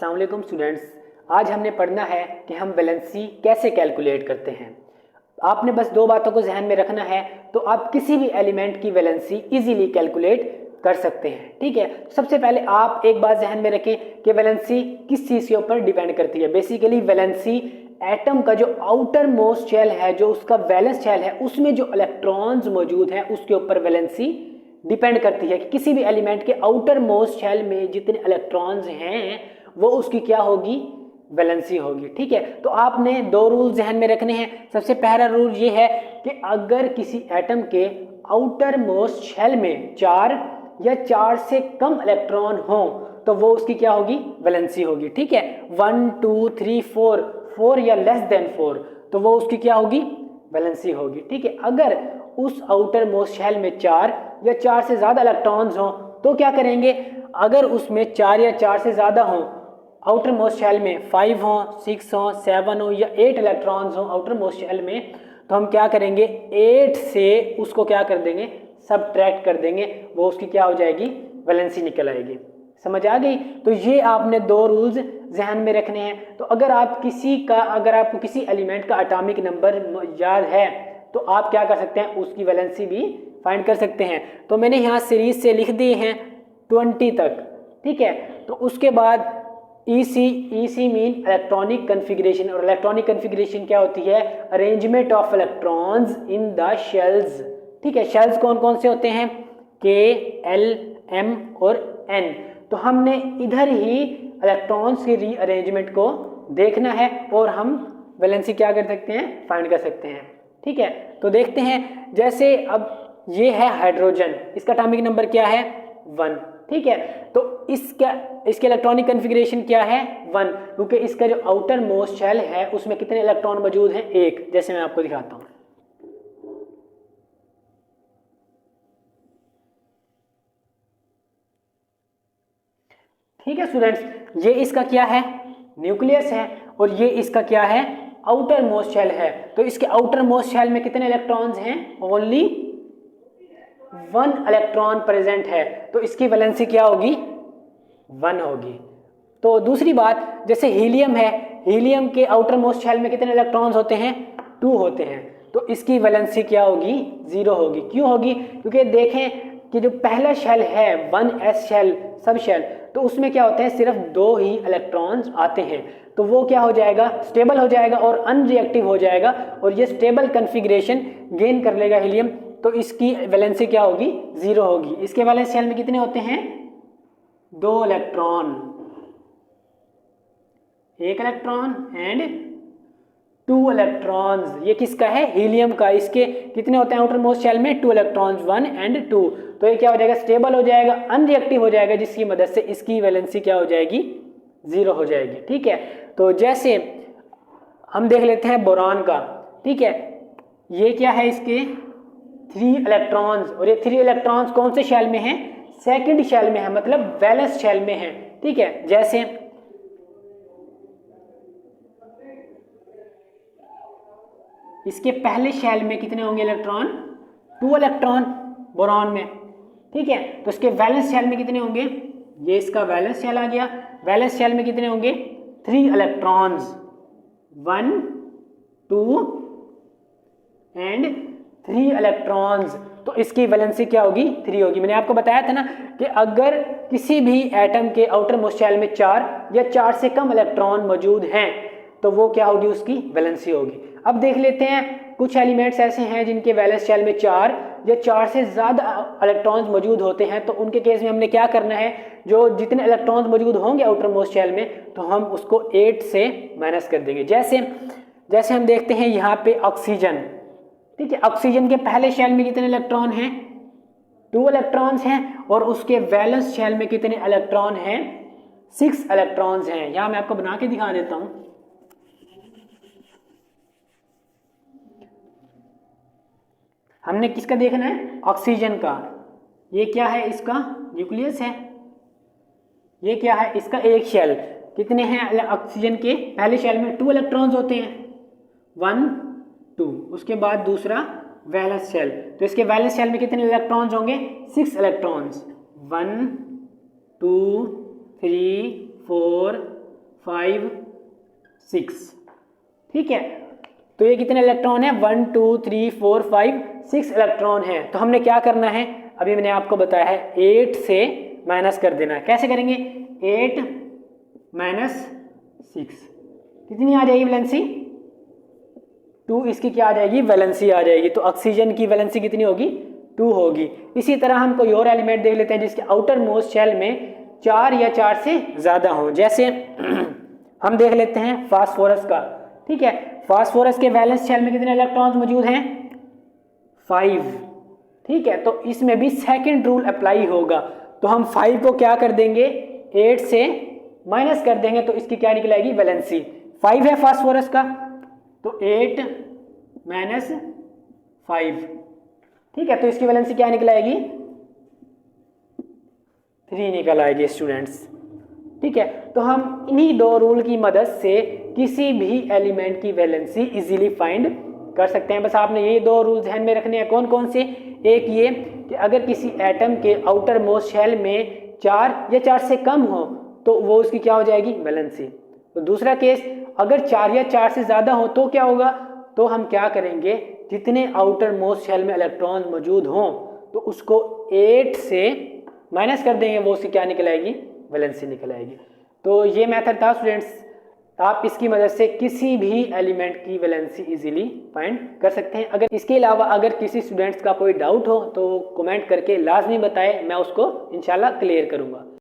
अस्सलाम वालेकुम स्टूडेंट्स, आज हमने पढ़ना है कि हम वैलेंसी कैसे कैलकुलेट करते हैं। आपने बस दो बातों को जहन में रखना है तो आप किसी भी एलिमेंट की वैलेंसी इजीली कैलकुलेट कर सकते हैं। ठीक है, सबसे पहले आप एक बात जहन में रखें कि वैलेंसी किस चीज़ के ऊपर डिपेंड करती है। बेसिकली वैलेंसी एटम का जो आउटर मोस्ट शेल है, जो उसका वैलेंस शेल है, उसमें जो इलेक्ट्रॉन्स मौजूद हैं उसके ऊपर वैलेंसी डिपेंड करती है कि किसी भी एलिमेंट के आउटर मोस्ट शेल में जितने इलेक्ट्रॉन्स हैं वो उसकी क्या होगी, वैलेंसी होगी। ठीक है, तो आपने दो रूल जहन में रखने हैं। सबसे पहला रूल ये है कि अगर किसी एटम के आउटर मोस्ट शेल में 4 या 4 से कम इलेक्ट्रॉन हो तो वो उसकी क्या होगी, वैलेंसी होगी। ठीक है, 1 2 3 4 या लेस देन 4 तो वो उसकी क्या होगी, वैलेंसी होगी। ठीक है, अगर उस आउटर मोस्ट शेल में 4 या 4 से ज़्यादा इलेक्ट्रॉन्स हों तो क्या करेंगे, अगर उसमें 4 या 4 से ज़्यादा हों, आउटर मोस्ट शेल में 5 हों, 6 हों, 7 हों या 8 इलेक्ट्रॉन्स हों आउटर मोस्ट शेल में, तो हम क्या करेंगे, 8 से उसको क्या कर देंगे, सबट्रैक्ट कर देंगे, वो उसकी क्या हो जाएगी, वैलेंसी निकल आएगी। समझ आ गई? तो ये आपने दो रूल्स जहन में रखने हैं। तो अगर आपको किसी एलिमेंट का एटॉमिक नंबर याद है तो आप क्या कर सकते हैं, उसकी वैलेंसी भी फाइंड कर सकते हैं। तो मैंने यहाँ सीरीज से लिख दिए हैं 20 तक। ठीक है, तो उसके बाद EC मीन इलेक्ट्रॉनिक कन्फिग्रेशन, और इलेक्ट्रॉनिक कन्फिग्रेशन क्या होती है, arrangement of electrons in the shells. ठीक है, शेल्स कौन कौन से होते हैं, K, L, M और N। तो हमने इधर ही इलेक्ट्रॉन्स के रीअरेंजमेंट को देखना है और हम वैलेंसी क्या कर सकते हैं, फाइंड कर सकते हैं। ठीक है, तो देखते हैं। जैसे अब ये है हाइड्रोजन, इसका एटॉमिक नंबर क्या है, 1। ठीक है, तो इसके इलेक्ट्रॉनिक कन्फिग्रेशन क्या है, 1, क्योंकि इसका जो आउटर मोस्ट शेल है उसमें कितने इलेक्ट्रॉन मौजूद हैं, 1। जैसे मैं आपको दिखाता हूं, ठीक है स्टूडेंट्स, ये इसका क्या है, न्यूक्लियस है, और ये इसका क्या है, आउटर मोस्ट शेल है। तो इसके आउटर मोस्ट शेल में कितने इलेक्ट्रॉन्स हैं, ओनली 1 इलेक्ट्रॉन प्रेजेंट है, तो इसकी वैलेंसी क्या होगी, 1 होगी। तो दूसरी बात, जैसे हीलियम है, हीलियम के आउटर मोस्ट शेल में कितने इलेक्ट्रॉन्स होते हैं, 2 होते हैं, तो इसकी वैलेंसी क्या होगी, 0 होगी। क्यों होगी, क्योंकि देखें कि जो पहला शेल है 1s शेल, सब शेल, तो उसमें क्या होते हैं, सिर्फ 2 ही इलेक्ट्रॉन्स आते हैं, तो वो क्या हो जाएगा, स्टेबल हो जाएगा और अनरिएक्टिव हो जाएगा, और ये स्टेबल कन्फिग्रेशन गेन कर लेगा हीलियम, तो इसकी वैलेंसी क्या होगी, 0 होगी। इसके वाले शेल में कितने होते हैं, 2 इलेक्ट्रॉन, 1 इलेक्ट्रॉन एंड 2 इलेक्ट्रॉन्स। ये किसका है, हीलियम का। इसके कितने होते हैं आउटर मोस्ट शेल में, 2 इलेक्ट्रॉन्स, 1 एंड 2। तो ये क्या हो जाएगा, स्टेबल हो जाएगा, अनरिएक्टिव हो जाएगा, जिसकी मदद से इसकी वैलेंसी क्या हो जाएगी, 0 हो जाएगी। ठीक है, तो जैसे हम देख लेते हैं बोरान का। ठीक है, ये क्या है, इसके 3 इलेक्ट्रॉन्स, और ये 3 इलेक्ट्रॉन्स कौन से शेल में हैं, सेकंड शेल में है, मतलब वैलेंस शेल में है। ठीक है, जैसे इसके पहले शेल में कितने होंगे इलेक्ट्रॉन, 2 इलेक्ट्रॉन बोरॉन में। ठीक है, तो इसके वैलेंस शेल में कितने होंगे, ये इसका वैलेंस शेल आ गया, वैलेंस शेल में कितने होंगे, 3 इलेक्ट्रॉन्स, 1 2 एंड 3 इलेक्ट्रॉन्स, तो इसकी वैलेंसी क्या होगी, 3 होगी। मैंने आपको बताया था ना कि अगर किसी भी एटम के आउटर मोस्ट शेल में 4 या 4 से कम इलेक्ट्रॉन मौजूद हैं तो वो क्या होगी, उसकी वैलेंसी होगी। अब देख लेते हैं, कुछ एलिमेंट्स ऐसे हैं जिनके वैलेंस शेल में 4 या 4 से ज़्यादा इलेक्ट्रॉन्स मौजूद होते हैं, तो उनके केस में हमने क्या करना है, जो जितने इलेक्ट्रॉन्स मौजूद होंगे आउटर मोस्ट शेल में, तो हम उसको 8 से माइनस कर देंगे। जैसे हम देखते हैं यहाँ पे ऑक्सीजन। ठीक है, ऑक्सीजन के पहले शेल में कितने इलेक्ट्रॉन हैं, 2 इलेक्ट्रॉन्स हैं, और उसके वैलेंस शेल में कितने इलेक्ट्रॉन हैं, 6 इलेक्ट्रॉन्स हैं। यहाँ मैं आपको बना के दिखा देता हूँ। हमने किसका देखना है, ऑक्सीजन का। ये क्या है, इसका न्यूक्लियस है, ये क्या है, इसका एक शेल। कितने हैं ऑक्सीजन के, पहले शेल में 2 इलेक्ट्रॉन्स होते हैं, 1 2, उसके बाद दूसरा वैलेंस शेल, तो इसके वैलेंस शेल में कितने इलेक्ट्रॉन्स होंगे, 6 इलेक्ट्रॉन्स, 1 2 3 4 5 6। ठीक है, तो ये कितने इलेक्ट्रॉन है? 1 2 3 4 5 6 इलेक्ट्रॉन है। तो हमने क्या करना है, अभी मैंने आपको बताया है 8 से माइनस कर देना है। कैसे करेंगे? 8 माइनस 6 कितनी आ जाएगी वैलेंसी? 2। इसकी क्या आ जाएगी? वैलेंसी आ जाएगी। तो ऑक्सीजन की वैलेंसी कितनी होगी? 2 होगी। इसी तरह हम कोई और एलिमेंट देख लेते हैं जिसके आउटर मोस्ट शेल में 4 या 4 से ज़्यादा हो। जैसे हम देख लेते हैं फास्फोरस का। ठीक है, फास्फोरस के वैलेंस शेल में कितने इलेक्ट्रॉन्स मौजूद हैं? 5। ठीक है, तो इसमें भी सेकंड रूल अप्लाई होगा। तो हम 5 को क्या कर देंगे? 8 से माइनस कर देंगे, तो इसकी क्या निकल आएगी? वैलेंसी। 5 है फास्फोरस का, तो 8 माइनस 5। ठीक है, तो इसकी वैलेंसी क्या निकल आएगी? 3 निकल आएगी स्टूडेंट्स। ठीक है, तो हम इन्हीं 2 रूल की मदद से किसी भी एलिमेंट की वैलेंसी इजीली फाइंड कर सकते हैं। बस आपने ये 2 रूल ध्यान में रखने हैं। कौन कौन से? एक ये कि अगर किसी एटम के आउटर मोस्ट शेल में 4 या 4 से कम हो तो वो उसकी क्या हो जाएगी? वैलेंसी। तो दूसरा केस, अगर 4 या 4 से ज़्यादा हो तो क्या होगा? तो हम क्या करेंगे, जितने आउटर मोस्ट शेल में इलेक्ट्रॉन मौजूद हों तो उसको 8 से माइनस कर देंगे, वो उसकी क्या निकल आएगी? वैलेंसी निकल आएगी। तो ये मेथड था स्टूडेंट्स, आप इसकी मदद से किसी भी एलिमेंट की वैलेंसी इजीली फाइंड कर सकते हैं। अगर इसके अलावा अगर किसी स्टूडेंट्स का कोई डाउट हो तो कमेंट करके लाजमी बताएं, मैं उसको इंशाल्लाह क्लियर करूँगा।